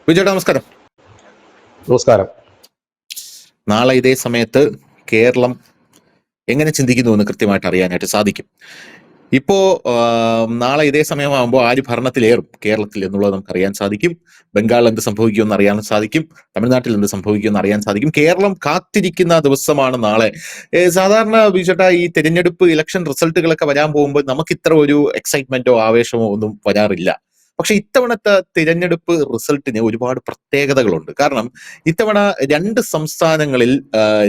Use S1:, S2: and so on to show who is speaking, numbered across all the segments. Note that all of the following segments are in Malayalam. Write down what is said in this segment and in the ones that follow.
S1: വിജയേട്ടാ നമസ്കാരം.
S2: നമസ്കാരം.
S1: നാളെ ഇതേ സമയത്ത് കേരളം എങ്ങനെ ചിന്തിക്കുന്നു എന്ന് കൃത്യമായിട്ട് അറിയാനായിട്ട് സാധിക്കും. ഇപ്പോ നാളെ ഇതേ സമയമാകുമ്പോൾ ആര് ഭരണത്തിലേറും കേരളത്തിൽ എന്നുള്ളത് നമുക്ക് അറിയാൻ സാധിക്കും. ബംഗാളിൽ എന്ത് സംഭവിക്കുമെന്ന് അറിയാൻ സാധിക്കും. തമിഴ്നാട്ടിൽ എന്ത് സംഭവിക്കുമെന്ന് അറിയാൻ സാധിക്കും. കേരളം കാത്തിരിക്കുന്ന ദിവസമാണ് നാളെ. സാധാരണ വിജയേട്ടാ ഈ തെരഞ്ഞെടുപ്പ് ഇലക്ഷൻ റിസൾട്ടുകളൊക്കെ വരാൻ പോകുമ്പോൾ നമുക്ക് ഇത്ര ഒരു എക്സൈറ്റ്മെന്റോ ആവേശമോ ഒന്നും വരാറില്ല. പക്ഷെ ഇത്തവണത്തെ തിരഞ്ഞെടുപ്പ് റിസൾട്ടിന് ഒരുപാട് പ്രത്യേകതകളുണ്ട്. കാരണം ഇത്തവണ രണ്ട് സംസ്ഥാനങ്ങളിൽ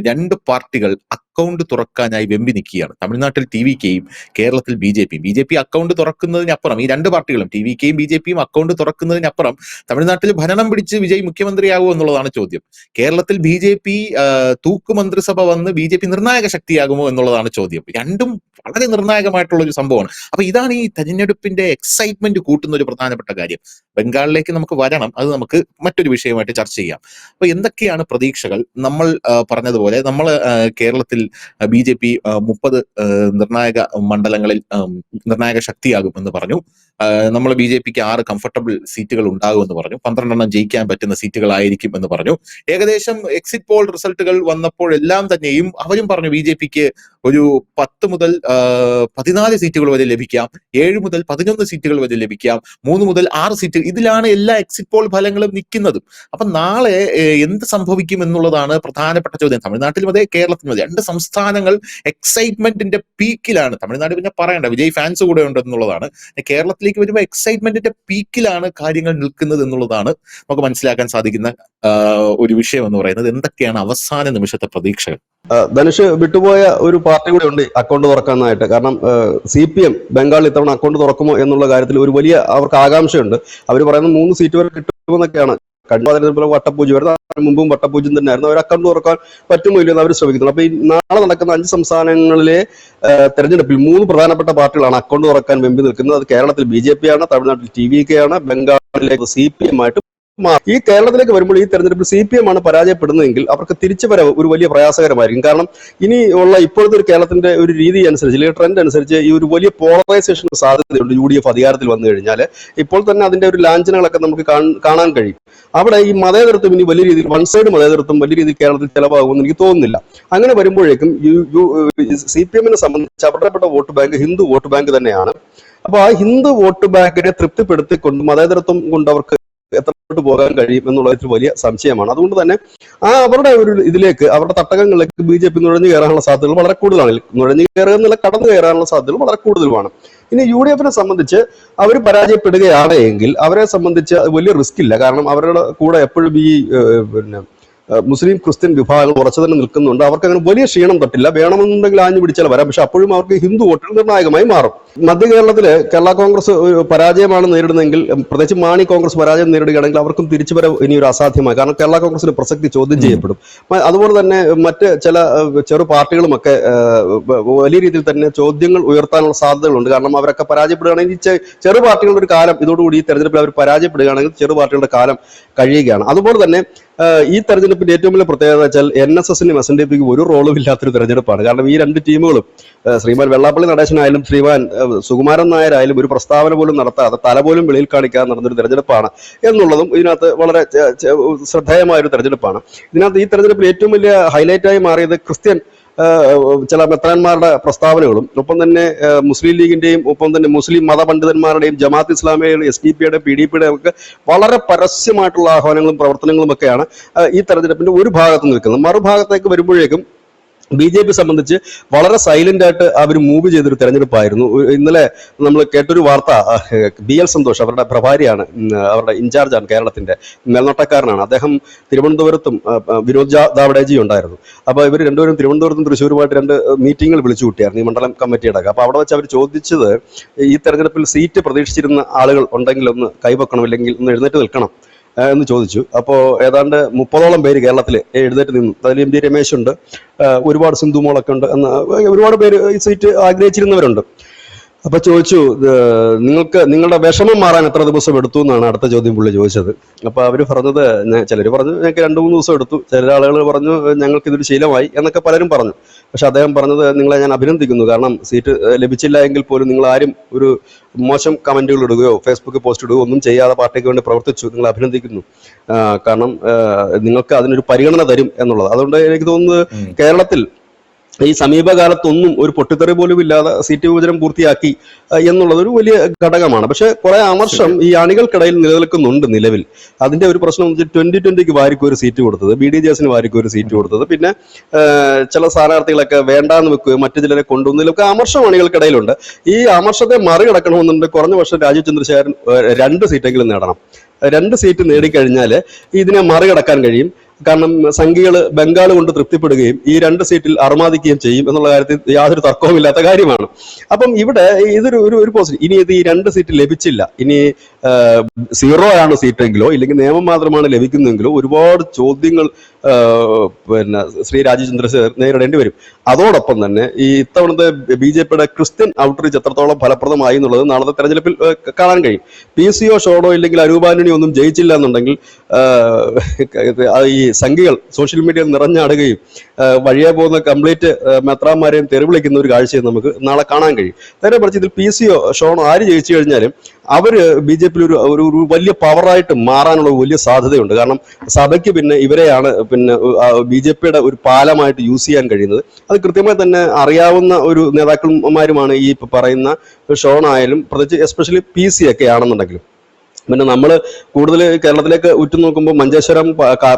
S1: രണ്ട് പാർട്ടികൾ അക്കൗണ്ട് തുറക്കാനായി വെമ്പി നിൽക്കുകയാണ്. തമിഴ്നാട്ടിൽ TVKയും കേരളത്തിൽ BJPയും. BJP അക്കൗണ്ട് തുറക്കുന്നതിനപ്പുറം ഈ രണ്ട് പാർട്ടികളും TVKയും BJPയും അക്കൗണ്ട് തുറക്കുന്നതിനപ്പുറം തമിഴ്നാട്ടിൽ ഭരണം പിടിച്ച് വിജയ് മുഖ്യമന്ത്രിയാകുമോ എന്നുള്ളതാണ് ചോദ്യം. കേരളത്തിൽ BJP തൂക്കു മന്ത്രിസഭ വന്ന് BJP നിർണായക ശക്തിയാകുമോ എന്നുള്ളതാണ് ചോദ്യം. രണ്ടും വളരെ നിർണായകമായിട്ടുള്ള ഒരു സംഭവമാണ്. അപ്പൊ ഇതാണ് ഈ തെരഞ്ഞെടുപ്പിന്റെ എക്സൈറ്റ്മെന്റ് കൂട്ടുന്ന ഒരു പ്രധാനപ്പെട്ട കാര്യം. ബംഗാളിലേക്ക് നമുക്ക് വരണം, അത് നമുക്ക് മറ്റൊരു വിഷയമായിട്ട് ചർച്ച ചെയ്യാം. അപ്പൊ എന്തൊക്കെയാണ് പ്രതീക്ഷകൾ? നമ്മൾ പറഞ്ഞതുപോലെ നമ്മൾ കേരളത്തിൽ BJP 30 നിർണായക മണ്ഡലങ്ങളിൽ നിർണായക ശക്തിയാകും എന്ന് പറഞ്ഞു. നമ്മൾ BJPക്ക് 6 കംഫർട്ടബിൾ സീറ്റുകൾ ഉണ്ടാകുമെന്ന് പറഞ്ഞു. 12 ജയിക്കാൻ പറ്റുന്ന സീറ്റുകളായിരിക്കും എന്ന് പറഞ്ഞു. ഏകദേശം എക്സിറ്റ് പോൾ റിസൾട്ടുകൾ വന്നപ്പോഴെല്ലാം തന്നെയും അവരും പറഞ്ഞു BJPക്ക് ഒരു 10 മുതൽ 14 സീറ്റുകൾ വരെ ലഭിക്കാം, 7 മുതൽ 11 സീറ്റുകൾ വരെ ലഭിക്കാം, 3 മുതൽ 6 സീറ്റ്, ഇതിലാണ് എല്ലാ എക്സിറ്റ് പോൾ ഫലങ്ങളും നിൽക്കുന്നതും. അപ്പൊ നാളെ എന്ത് സംഭവിക്കും എന്നുള്ളതാണ് പ്രധാനപ്പെട്ട ചോദ്യം. തമിഴ്നാട്ടിലും അതെ, കേരളത്തിലും അതെ, രണ്ട് സംസ്ഥാനങ്ങൾ എക്സൈറ്റ്മെന്റിന്റെ പീക്കിലാണ്. തമിഴ്നാട് പിന്നെ പറയണ്ട, വിജയ് ഫാൻസ് കൂടെ ഉണ്ട് എന്നുള്ളതാണ്. കേരളത്തിലേക്ക് വരുമ്പോൾ എക്സൈറ്റ്മെന്റിന്റെ പീക്കിലാണ് കാര്യങ്ങൾ നിൽക്കുന്നത് എന്നുള്ളതാണ് നമുക്ക് മനസ്സിലാക്കാൻ സാധിക്കുന്ന ഒരു വിഷയം എന്ന് പറയുന്നത്. എന്തൊക്കെയാണ് അവസാന നിമിഷത്തെ പ്രതീക്ഷകൾ?
S2: ധനുഷ്, വിട്ടുപോയ ഒരു പാർട്ടി കൂടെ ഉണ്ട് അക്കൗണ്ട് തുറക്കാനായിട്ട്. കാരണം CPM ബംഗാളിൽ ഇത്തവണ അക്കൗണ്ട് തുറക്കുമോ എന്നുള്ള കാര്യത്തിൽ ഒരു വലിയ അവർക്ക് ആകാംക്ഷയുണ്ട്. അവർ പറയുന്നത് 3 സീറ്റ് വരെ കിട്ടുമെന്നൊക്കെയാണ്. കഴിഞ്ഞ തെരഞ്ഞെടുപ്പിൽ വട്ടപ്പൂജ വരുന്ന മുമ്പും വട്ടപ്പൂജ്യം തന്നെയായിരുന്നു. അവർ അക്കൗണ്ട് തുറക്കാൻ പറ്റുമോ ഇല്ലെന്ന് അവർ ശ്രമിക്കുന്നു. അപ്പൊ ഈ നാളെ നടക്കുന്ന 5 സംസ്ഥാനങ്ങളിലെ തെരഞ്ഞെടുപ്പിൽ 3 പ്രധാനപ്പെട്ട പാർട്ടികളാണ് അക്കൗണ്ട് തുറക്കാൻ വെമ്പി നിൽക്കുന്നത്. അത് കേരളത്തിൽ BJP ആണ്, തമിഴ്നാട്ടിൽ TVK ആണ്, ബംഗാളിലേക്ക് CPM ആയിട്ട്. ഈ കേരളത്തിലേക്ക് വരുമ്പോൾ ഈ തെരഞ്ഞെടുപ്പിൽ CPM ആണ് പരാജയപ്പെടുന്നതെങ്കിൽ അവർക്ക് തിരിച്ചുവരവ് ഒരു വലിയ പ്രയാസകരമായിരിക്കും. കാരണം ഇനി ഉള്ള ഇപ്പോഴത്തെ ഒരു കേരളത്തിന്റെ ഒരു രീതി അനുസരിച്ച്, അല്ലെങ്കിൽ ട്രെൻഡ് അനുസരിച്ച്, ഈ ഒരു വലിയ പോളറൈസേഷൻ സാധ്യതയുണ്ട്. UDF അധികാരത്തിൽ വന്നു കഴിഞ്ഞാൽ ഇപ്പോൾ തന്നെ അതിന്റെ ഒരു ലാഞ്ചനകളൊക്കെ നമുക്ക് കാണാൻ കഴിയും. അവിടെ ഈ മതേതരത്വം ഇനി വലിയ രീതിയിൽ വൺ സൈഡ് മതേതരത്വം വലിയ രീതിയിൽ കേരളത്തിൽ ചെലവാകുമെന്ന് എനിക്ക് തോന്നുന്നില്ല. അങ്ങനെ വരുമ്പോഴേക്കും CPM-നെ സംബന്ധിച്ച് അവരുടെപ്പെട്ട vote bank Hindu vote bank തന്നെയാണ്. അപ്പൊ ആ ഹിന്ദു വോട്ട് ബാങ്കിനെ തൃപ്തിപ്പെടുത്തിക്കൊണ്ട് മതേതരത്വം കൊണ്ട് അവർക്ക് എത്രത്തോട്ട് പോകാൻ കഴിയും എന്നുള്ളത് വലിയ സംശയമാണ്. അതുകൊണ്ട് തന്നെ അവരുടെ ഒരു ഇതിലേക്ക്, അവരുടെ തട്ടകങ്ങളിലേക്ക് BJP നുഴഞ്ഞു കയറാനുള്ള സാധ്യതകൾ വളരെ കൂടുതലാണ്. നുഴഞ്ഞു കയറുക എന്നുള്ള കടന്നു കയറാനുള്ള സാധ്യതകൾ വളരെ കൂടുതലുമാണ്. ഇനി UDF-നെ സംബന്ധിച്ച് അവർ പരാജയപ്പെടുകയാണ് എങ്കിൽ അവരെ സംബന്ധിച്ച് വലിയ റിസ്ക് ഇല്ല. കാരണം അവരുടെ കൂടെ എപ്പോഴും ഈ മുസ്ലിം ക്രിസ്ത്യൻ വിഭാഗങ്ങൾ ഉറച്ചു തന്നെ നിൽക്കുന്നുണ്ട്. അവർക്ക് അങ്ങനെ വലിയ ക്ഷീണം തട്ടില്ല. വേണമെന്നുണ്ടെങ്കിൽ ആഞ്ഞു പിടിച്ചാൽ വരാം. പക്ഷെ അപ്പോഴും അവർക്ക് ഹിന്ദു വോട്ടുകൾ നിർണായകമായി മാറും. മധ്യ കേരളത്തില് കേരള കോൺഗ്രസ് പരാജയമാണ് നേരിടുന്നതെങ്കിൽ, പ്രത്യേകിച്ച് മാണി കോൺഗ്രസ് പരാജയം നേരിടുകയാണെങ്കിൽ അവർക്കും തിരിച്ചുവരവ് ഇനിയൊരു അസാധ്യമായി. കാരണം കേരള കോൺഗ്രസിന്റെ പ്രസക്തി ചോദ്യം ചെയ്യപ്പെടും. അതുപോലെ തന്നെ മറ്റ് ചില ചെറു പാർട്ടികളുമൊക്കെ വലിയ രീതിയിൽ തന്നെ ചോദ്യങ്ങൾ ഉയർത്താനുള്ള സാധ്യതകളുണ്ട്. കാരണം അവരൊക്കെ പരാജയപ്പെടുകയാണെങ്കിൽ ചെറു പാർട്ടികളുടെ ഒരു കാലം, ഇതോടുകൂടി ഈ തെരഞ്ഞെടുപ്പിൽ അവർ പരാജയപ്പെടുകയാണെങ്കിൽ ചെറു പാർട്ടികളുടെ കാലം കഴിയുകയാണ്. അതുപോലെ തന്നെ ഈ തെരഞ്ഞെടുപ്പിന്റെ ഏറ്റവും വലിയ പ്രത്യേകത വെച്ചാൽ NSS-നും SNDP-ക്കും ഒരു റോളും ഇല്ലാത്തൊരു തെരഞ്ഞെടുപ്പാണ്. കാരണം ഈ രണ്ട് ടീമുകളും, ശ്രീമാൻ വെള്ളാപ്പള്ളി നടേശനായാലും ശ്രീമാൻ സുകുമാരൻ നായരായാലും, ഒരു പ്രസ്താവന പോലും നടത്താതെ തല പോലും വെളിയിൽ കാണിക്കാതെ നടന്നൊരു തെരഞ്ഞെടുപ്പാണ് എന്നുള്ളതും ഇതിനകത്ത് വളരെ ശ്രദ്ധേയമായ ഒരു തെരഞ്ഞെടുപ്പാണ്. ഇതിനകത്ത് ഈ തെരഞ്ഞെടുപ്പിൽ ഏറ്റവും വലിയ ഹൈലൈറ്റായി മാറിയത് ക്രിസ്ത്യൻ ചില മെത്രാന്മാരുടെ പ്രസ്താവനകളും, ഒപ്പം തന്നെ മുസ്ലിം ലീഗിന്റെയും ഒപ്പം തന്നെ മുസ്ലിം മതപണ്ഡിതന്മാരുടെയും ജമാഅത്ത് ഇസ്ലാമിയുടെയും SDP-യുടെയും PDP-യുടെയും ഒക്കെ വളരെ പരസ്യമായിട്ടുള്ള ആഹ്വാനങ്ങളും പ്രവർത്തനങ്ങളും ഒക്കെയാണ് ഈ തെരഞ്ഞെടുപ്പിന്റെ ഒരു ഭാഗത്ത് നിൽക്കുന്നത്. മറുഭാഗത്തേക്ക് വരുമ്പോഴേക്കും BJP സംബന്ധിച്ച് വളരെ സൈലന്റ് ആയിട്ട് അവർ മൂവ് ചെയ്തൊരു തെരഞ്ഞെടുപ്പായിരുന്നു. ഇന്നലെ നമ്മൾ കേട്ടൊരു വാർത്ത, BL സന്തോഷ് അവരുടെ പ്രഭാരിയാണ്, അവരുടെ ഇൻചാർജാണ്, കേരളത്തിന്റെ മേൽനോട്ടക്കാരനാണ് അദ്ദേഹം. തിരുവനന്തപുരത്തും വിനോദ് ദാവഡേജി ഉണ്ടായിരുന്നു. അപ്പൊ ഇവർ രണ്ടുപേരും തിരുവനന്തപുരത്തും തൃശ്ശൂരുമായിട്ട് 2 മീറ്റിങ്ങുകൾ വിളിച്ചു കൂട്ടിയായിരുന്നു, ഈ മണ്ഡലം കമ്മിറ്റിയുടെ. അപ്പൊ അവിടെ വെച്ച് അവർ ചോദിച്ചത്, ഈ തെരഞ്ഞെടുപ്പിൽ സീറ്റ് പ്രതീക്ഷിച്ചിരുന്ന ആളുകൾ ഉണ്ടെങ്കിൽ ഒന്ന് കൈവക്കണം, ഇല്ലെങ്കിൽ ഒന്ന് എഴുന്നേറ്റ് നിൽക്കണം എന്ന് ചോദിച്ചു. അപ്പോൾ ഏതാണ്ട് 30ഓളം പേര് കേരളത്തിൽ എഴുന്നേറ്റ് നിന്നു. അതിൽ MD രമേശ് ഉണ്ട്, ഒരുപാട് സിന്ധുമോളൊക്കെ ഉണ്ട്, ഒരുപാട് പേര് ഈ സീറ്റ് ആഗ്രഹിച്ചിരുന്നവരുണ്ട്. അപ്പൊ ചോദിച്ചു, നിങ്ങളുടെ വിഷമം മാറാൻ എത്ര ദിവസം എടുത്തു എന്നാണ് അടുത്ത ചോദ്യം പുള്ളി ചോദിച്ചത്. അപ്പൊ അവര് പറഞ്ഞത്, ചിലർ പറഞ്ഞു ഞങ്ങൾക്ക് 2-3 ദിവസം എടുത്തു, ചില ആളുകൾ പറഞ്ഞു ഞങ്ങൾക്ക് ഇതൊരു ശീലമായി എന്നൊക്കെ പലരും പറഞ്ഞു. പക്ഷെ അദ്ദേഹം പറഞ്ഞത്, നിങ്ങളെ ഞാൻ അഭിനന്ദിക്കുന്നു, കാരണം സീറ്റ് ലഭിച്ചില്ല എങ്കിൽ പോലും നിങ്ങൾ ആരും ഒരു മോശം കമന്റുകൾ ഇടുകയോ ഫേസ്ബുക്ക് പോസ്റ്റ് ഇടുകയോ ഒന്നും ചെയ്യാതെ പാർട്ടിക്ക് വേണ്ടി പ്രവർത്തിച്ചു, നിങ്ങൾ അഭിനന്ദിക്കുന്നു. കാരണം നിങ്ങൾക്ക് അതിനൊരു പരിഗണന തരും എന്നുള്ളത്. അതുകൊണ്ട് എനിക്ക് തോന്നുന്നത് കേരളത്തിൽ ഈ സമീപകാലത്തൊന്നും ഒരു പൊട്ടിത്തെറി പോലും ഇല്ലാതെ സീറ്റ് വിഭജനം പൂർത്തിയാക്കി എന്നുള്ളത് ഒരു വലിയ ഘടകമാണ്. പക്ഷെ കുറെ അമർഷം ഈ അണികൾക്കിടയിൽ നിലനിൽക്കുന്നുണ്ട് നിലവിൽ. അതിന്റെ ഒരു പ്രശ്നം എന്ന് വെച്ചാൽ 2020 വാരിക്ക് ഒരു സീറ്റ് കൊടുത്തത്, BDJS വാരിക്ക് ഒരു സീറ്റ് കൊടുത്തത്, പിന്നെ ചില സ്ഥാനാർത്ഥികളൊക്കെ വേണ്ടാന്ന് വെക്കുകയും മറ്റു ചിലരെ കൊണ്ടുവന്നതിലൊക്കെ അമർഷം അണികൾക്കിടയിലുണ്ട്. ഈ അമർഷത്തെ മറികടക്കണമെന്നുണ്ടെങ്കിൽ കുറഞ്ഞ വർഷം രാജീവ് ചന്ദ്രശേഖരൻ 2 സീറ്റെങ്കിലും നേടണം. 2 സീറ്റ് നേടിക്കഴിഞ്ഞാൽ ഇതിനെ മറികടക്കാൻ കഴിയും. കാരണം സംഘികൾ ബംഗാൾ കൊണ്ട് തൃപ്തിപ്പെടുകയും ഈ 2 സീറ്റിൽ അർമാദിക്കുകയും ചെയ്യും എന്നുള്ള കാര്യത്തിൽ യാതൊരു തർക്കവുമില്ലാത്ത കാര്യമാണ്. അപ്പം ഇവിടെ ഇതൊരു ഒരു പോസിറ്റീവ്. ഇനി ഇത് ഈ 2 സീറ്റ് ലഭിച്ചില്ല, ഇനി 0 ആണ് സീറ്റെങ്കിലോ ഇല്ലെങ്കിൽ നിയമം മാത്രമാണ് ലഭിക്കുന്നതെങ്കിലോ ഒരുപാട് ചോദ്യങ്ങൾ പിന്നെ ശ്രീ രാജീവ് ചന്ദ്രശേഖർ നേരിടേണ്ടി വരും. അതോടൊപ്പം തന്നെ ഈ ഇത്തവണത്തെ BJPയുടെ ക്രിസ്ത്യൻ ഔട്ട്റീച്ച് എത്രത്തോളം ഫലപ്രദമായി എന്നുള്ളത് നാളത്തെ തെരഞ്ഞെടുപ്പിൽ കാണാൻ കഴിയും. PCO ഷോഡോ ഇല്ലെങ്കിൽ അരൂപാന്റണി ഒന്നും ജയിച്ചില്ല എന്നുണ്ടെങ്കിൽ ഈ സംഘികൾ സോഷ്യൽ മീഡിയ നിറഞ്ഞാടുകയും വഴിയെ പോകുന്ന കംപ്ലീറ്റ് മെത്രാന്മാരെയും തെരുവിളിക്കുന്ന ഒരു കാഴ്ചയും നമുക്ക് നാളെ കാണാൻ കഴിയും. നേരെ മറിച്ച് ഇതിൽ PCO ഷോണോ ആര് ജയിച്ചു കഴിഞ്ഞാലും അവര് BJPയിൽ ഒരു വലിയ പവറായിട്ട് മാറാനുള്ള വലിയ സാധ്യതയുണ്ട്. കാരണം സഭയ്ക്ക് പിന്നെ ഇവരെയാണ് പിന്നെ BJPയുടെ ഒരു പാലമായിട്ട് യൂസ് ചെയ്യാൻ കഴിയുന്നത്. അത് കൃത്യമായി തന്നെ അറിയാവുന്ന ഒരു നേതാക്കന്മാരുമാണ് ഈ പറയുന്ന ഷോൺ ആയാലും, പ്രത്യേകിച്ച് എസ്പെഷ്യലി PC ഒക്കെ ആണെന്നുണ്ടെങ്കിലും. പിന്നെ നമ്മൾ കൂടുതൽ കേരളത്തിലേക്ക് ഉറ്റുനോക്കുമ്പോൾ മഞ്ചേശ്വരം,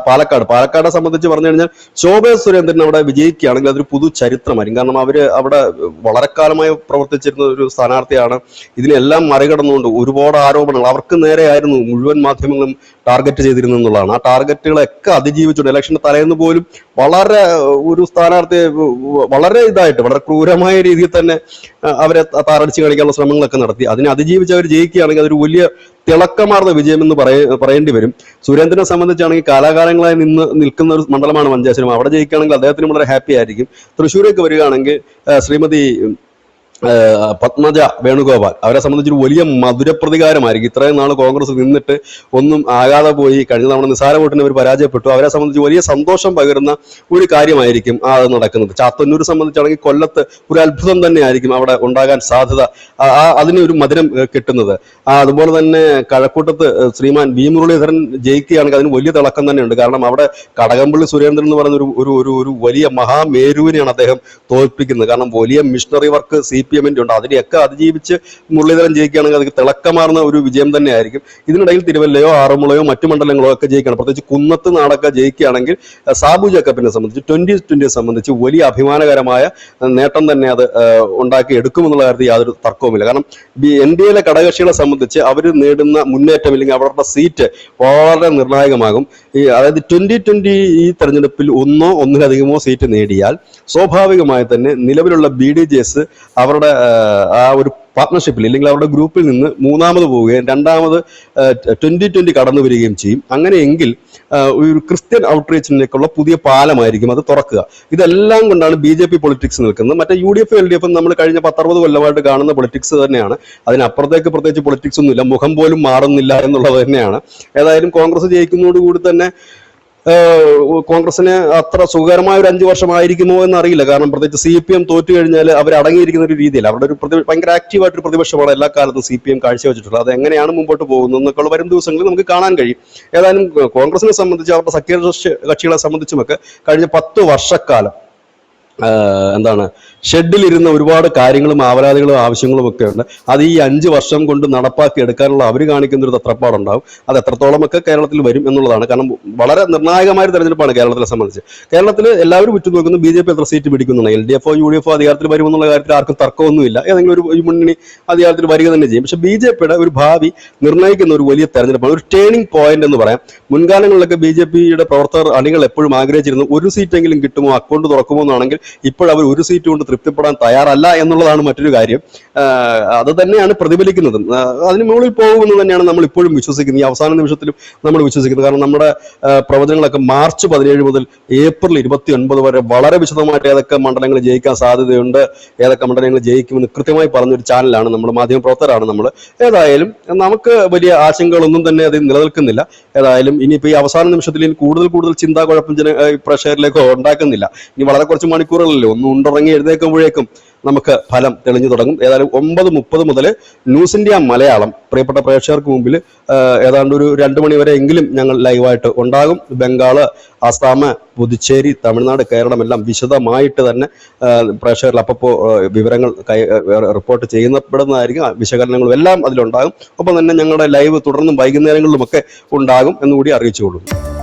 S2: പാലക്കാടെ സംബന്ധിച്ച് പറഞ്ഞു കഴിഞ്ഞാൽ ശോഭ സുരേന്ദ്രൻ അവിടെ വിജയിക്കുകയാണെങ്കിൽ അതൊരു പുതു ചരിത്രമായിരിക്കും. കാരണം അവര് അവിടെ വളരെ കാലമായി പ്രവർത്തിച്ചിരുന്ന ഒരു സ്ഥാനാർത്ഥിയാണ്. ഇതിനെല്ലാം മറികടന്നുകൊണ്ട് ഒരുപാട് ആരോപണങ്ങൾ അവർക്ക് നേരെയായിരുന്നു മുഴുവൻ മാധ്യമങ്ങളും ടാർഗറ്റ് ചെയ്തിരുന്നതാണ്. ആ ടാർഗറ്റുകളൊക്കെ അതിജീവിച്ചുകൊണ്ട് ഇലക്ഷന്റെ തലേന്ന് പോലും വളരെ ഒരു സ്ഥാനാർത്ഥിയെ വളരെ ഇതായിട്ട് വളരെ ക്രൂരമായ രീതിയിൽ തന്നെ അവരെ താറടിച്ച് കാണിക്കാനുള്ള ശ്രമങ്ങളൊക്കെ നടത്തി. അതിനെ അതിജീവിച്ച് അവർ ജയിക്കുകയാണെങ്കിൽ അതൊരു വലിയ തിളക്കമാർന്ന വിജയം എന്ന് പറയേണ്ടി വരും. സുരേന്ദ്രനെ സംബന്ധിച്ചാണെങ്കിൽ കാലാകാലങ്ങളായി നിൽക്കുന്ന ഒരു മണ്ഡലമാണ് മഞ്ചേശ്വരം. അവിടെ ജയിക്കുകയാണെങ്കിൽ അദ്ദേഹത്തിന് വളരെ ഹാപ്പി ആയിരിക്കും. തൃശ്ശൂരേക്ക് വരികയാണെങ്കിൽ ശ്രീമതി പത്മജ വേണുഗോപാൽ, അവരെ സംബന്ധിച്ചൊരു വലിയ മധുരപ്രതികാരമായിരിക്കും. ഇത്രയും നാൾ കോൺഗ്രസ് നിന്നിട്ട് ഒന്നും ആകാതെ പോയി, കഴിഞ്ഞ തവണ നിസാര വോട്ടിന് അവർ പരാജയപ്പെട്ടു. അവരെ സംബന്ധിച്ച് വലിയ സന്തോഷം പകരുന്ന ഒരു കാര്യമായിരിക്കും അത് നടക്കുന്നത്. ചാത്തന്നൂർ സംബന്ധിച്ചാണെങ്കിൽ കൊല്ലത്ത് ഒരു അത്ഭുതം തന്നെയായിരിക്കും അവിടെ ഉണ്ടാകാൻ സാധ്യത, അതിന് ഒരു മധുരം കിട്ടുന്നത്. അതുപോലെ തന്നെ കഴക്കൂട്ടത്ത് ശ്രീമാൻ വി മുരളീധരൻ ജയിക്കുകയാണെങ്കിൽ അതിന് വലിയ തിളക്കം തന്നെയുണ്ട്. കാരണം അവിടെ കടകംപള്ളി സുരേന്ദ്രൻ എന്ന് പറയുന്ന ഒരു വലിയ മഹാമേരുവിനെയാണ് അദ്ദേഹം തോൽപ്പിക്കുന്നത്. കാരണം വലിയ മിഷണറി വർക്ക് CPM-ന്റെ ഉണ്ട്. അതിനെയൊക്കെ അതിജീവിച്ച് മുരളീധരൻ ജയിക്കുകയാണെങ്കിൽ അത് തിളക്കമാർന്ന ഒരു വിജയം തന്നെയായിരിക്കും. ഇതിനിടയിൽ തിരുവല്ലയോ ആറന്മുളയോ മറ്റു മണ്ഡലങ്ങളോ ഒക്കെ ജയിക്കണം. പ്രത്യേകിച്ച് കുന്നത്ത് നാടൊക്കെ ജയിക്കുകയാണെങ്കിൽ സാബു ജേക്കബിനെ സംബന്ധിച്ച് 2020 സംബന്ധിച്ച് വലിയ അഭിമാനകരമായ നേട്ടം തന്നെ അത് ഉണ്ടാക്കി എടുക്കുമെന്നുള്ള കാര്യത്തിൽ യാതൊരു തർക്കവുമില്ല. കാരണം NDA ഘടകകക്ഷികളെ സംബന്ധിച്ച് അവർ നേടുന്ന മുന്നേറ്റം ഇല്ലെങ്കിൽ അവരുടെ സീറ്റ് വളരെ നിർണായകമാകും. അതായത് 2020 ഈ തെരഞ്ഞെടുപ്പിൽ ഒന്നിലധികമോ സീറ്റ് നേടിയാൽ സ്വാഭാവികമായി തന്നെ നിലവിലുള്ള BDJS അവരുടെ ആ ഒരു പാർട്ട്ണർഷിപ്പിൽ ഇല്ലെങ്കിൽ അവരുടെ ഗ്രൂപ്പിൽ നിന്ന് മൂന്നാമത് പോവുകയും രണ്ടാമത് 2020 കടന്നു വരികയും ചെയ്യും. അങ്ങനെയെങ്കിൽ ഒരു ക്രിസ്ത്യൻ ഔട്ട്റീച്ചിലേക്കുള്ള പുതിയ പാലമായിരിക്കും അത് തുറക്കുക. ഇതെല്ലാം കൊണ്ടാണ് BJP പൊളിറ്റിക്സ് നിൽക്കുന്നത്. മറ്റേ UDF LDF നമ്മൾ കഴിഞ്ഞ 10-60 കൊല്ലമായിട്ട് കാണുന്ന പൊളിറ്റിക്സ് തന്നെയാണ്. അതിനപ്പുറത്തേക്ക് പ്രത്യേകിച്ച് പൊളിറ്റിക്സ് ഒന്നുമില്ല, മുഖം പോലും മാറുന്നില്ല എന്നുള്ളത് തന്നെയാണ്. ഏതായാലും കോൺഗ്രസ് ജയിക്കുന്നതോടുകൂടി തന്നെ കോൺഗ്രസിന് അത്ര സുഖകരമായ ഒരു 5 വർഷമായിരിക്കുമോ എന്നറിയില്ല. കാരണം പ്രത്യേകിച്ച് CPM തോറ്റു കഴിഞ്ഞാൽ അവർ അടങ്ങിയിരിക്കുന്ന ഒരു രീതിയിൽ അവരുടെ ഒരു ഭയങ്കര ആക്റ്റീവായിട്ടൊരു പ്രതിപക്ഷമാണ് എല്ലാ കാലത്തും CPM കാഴ്ചവെച്ചിട്ടുള്ളത്. അത് എങ്ങനെയാണ് മുമ്പോട്ട് പോകുന്നത് എന്നൊക്കെയുള്ള വരും ദിവസങ്ങളിൽ നമുക്ക് കാണാൻ കഴിയും. ഏതായാലും കോൺഗ്രസിനെ സംബന്ധിച്ച് അവരുടെ സഖ്യകക്ഷി കക്ഷികളെ സംബന്ധിച്ചുമൊക്കെ കഴിഞ്ഞ 10 വർഷക്കാലം ഷെഡിലിരുന്ന ഒരുപാട് കാര്യങ്ങളും ആവലാതികളും ആവശ്യങ്ങളും ഒക്കെ ഉണ്ട്. അത് ഈ 5 വർഷം കൊണ്ട് നടപ്പാക്കി എടുക്കാനുള്ള അവർ കാണിക്കുന്ന ഒരു തത്രപ്പാടുണ്ടാവും. അത് എത്രത്തോളമൊക്കെ കേരളത്തിൽ വരും എന്നുള്ളതാണ്. കാരണം വളരെ നിർണായകമായ ഒരു തെരഞ്ഞെടുപ്പാണ് കേരളത്തിലെ സംബന്ധിച്ച്. കേരളത്തിൽ എല്ലാവരും ഉറ്റുനോക്കുന്നു BJP എത്ര സീറ്റ് പിടിക്കുന്നുണ്ട്. LDF-ഓ UDF-ഓ അധികാരത്തിൽ വരുമെന്നുള്ള കാര്യത്തിൽ ആർക്കും തർക്കമൊന്നുമില്ല. ഏതെങ്കിലും ഒരു മുന്നണി അധികാരത്തിൽ വരിക തന്നെ ചെയ്യും. പക്ഷെ BJPയുടെ ഒരു ഭാവി നിർണ്ണയിക്കുന്ന ഒരു വലിയ തെരഞ്ഞെടുപ്പാണ്, ഒരു ടേണിംഗ് പോയിന്റ് എന്ന് പറയാം. മുൻകാലങ്ങളിലൊക്കെ BJPയുടെ പ്രവർത്തകർ അണികൾ എപ്പോഴും ആഗ്രഹിച്ചിരുന്നു ഒരു സീറ്റെങ്കിലും കിട്ടുമോ, അക്കൗണ്ട് തുറക്കുമോ എന്നാണെങ്കിൽ ഇപ്പോഴവർ ഒരു സീറ്റ് കൊണ്ട് തൃപ്തിപ്പെടാൻ തയ്യാറല്ല എന്നുള്ളതാണ് മറ്റൊരു കാര്യം. അത് തന്നെയാണ് പ്രതിഫലിക്കുന്നതും. അതിന് മുകളിൽ പോകുമെന്ന് തന്നെയാണ് നമ്മൾ ഇപ്പോഴും വിശ്വസിക്കുന്നത്. ഈ അവസാന നിമിഷത്തിലും നമ്മൾ വിശ്വസിക്കുന്നത്. കാരണം നമ്മുടെ പ്രവചനങ്ങളൊക്കെ മാർച്ച് 17 മുതൽ ഏപ്രിൽ 29 വരെ വളരെ വിശദമായിട്ട് ഏതൊക്കെ മണ്ഡലങ്ങൾ ജയിക്കാൻ സാധ്യതയുണ്ട്, ഏതൊക്കെ മണ്ഡലങ്ങൾ ജയിക്കുമെന്ന് കൃത്യമായി പറഞ്ഞൊരു ചാനലാണ് നമ്മൾ, മാധ്യമപ്രവർത്തകരാണ് നമ്മൾ. ഏതായാലും നമുക്ക് വലിയ ആശങ്കകളൊന്നും തന്നെ അതിൽ നിലനിൽക്കുന്നില്ല. ഏതായാലും ഇനിയിപ്പോൾ ഈ അവസാന നിമിഷത്തിൽ കൂടുതൽ ചിന്താകുഴപ്പം പ്രേക്ഷകരിലേക്ക് ഉണ്ടാക്കുന്നില്ല. ഇനി വളരെ കുറച്ച് മണിക്കൂറുകളല്ലേ, ഒന്ന് ഉണ്ടിറങ്ങി എഴുന്നേൽക്കുമ്പോഴേക്കും നമുക്ക് ഫലം തെളിഞ്ഞു തുടങ്ങും. ഏതായാലും 9:30 മുതൽ ന്യൂസ് ഇന്ത്യ മലയാളം പ്രിയപ്പെട്ട പ്രേക്ഷകർക്ക് മുമ്പിൽ ഏതാണ്ട് ഒരു 2 മണി വരെ എങ്കിലും ഞങ്ങൾ ലൈവായിട്ട് ഉണ്ടാകും. ബംഗാള്, ആസാം, പുതുച്ചേരി, തമിഴ്നാട്, കേരളം എല്ലാം വിശദമായിട്ട് തന്നെ പ്രേക്ഷകരിൽ അപ്പോൾ വിവരങ്ങൾ റിപ്പോർട്ട് ചെയ്യപ്പെടുന്നതായിരിക്കും. വിശകലനങ്ങളും എല്ലാം അതിലുണ്ടാകും. ഒപ്പം തന്നെ ഞങ്ങളുടെ ലൈവ് തുടർന്നും വൈകുന്നേരങ്ങളിലുമൊക്കെ ഉണ്ടാകും എന്നുകൂടി അറിയിച്ചുകൊള്ളുന്നു.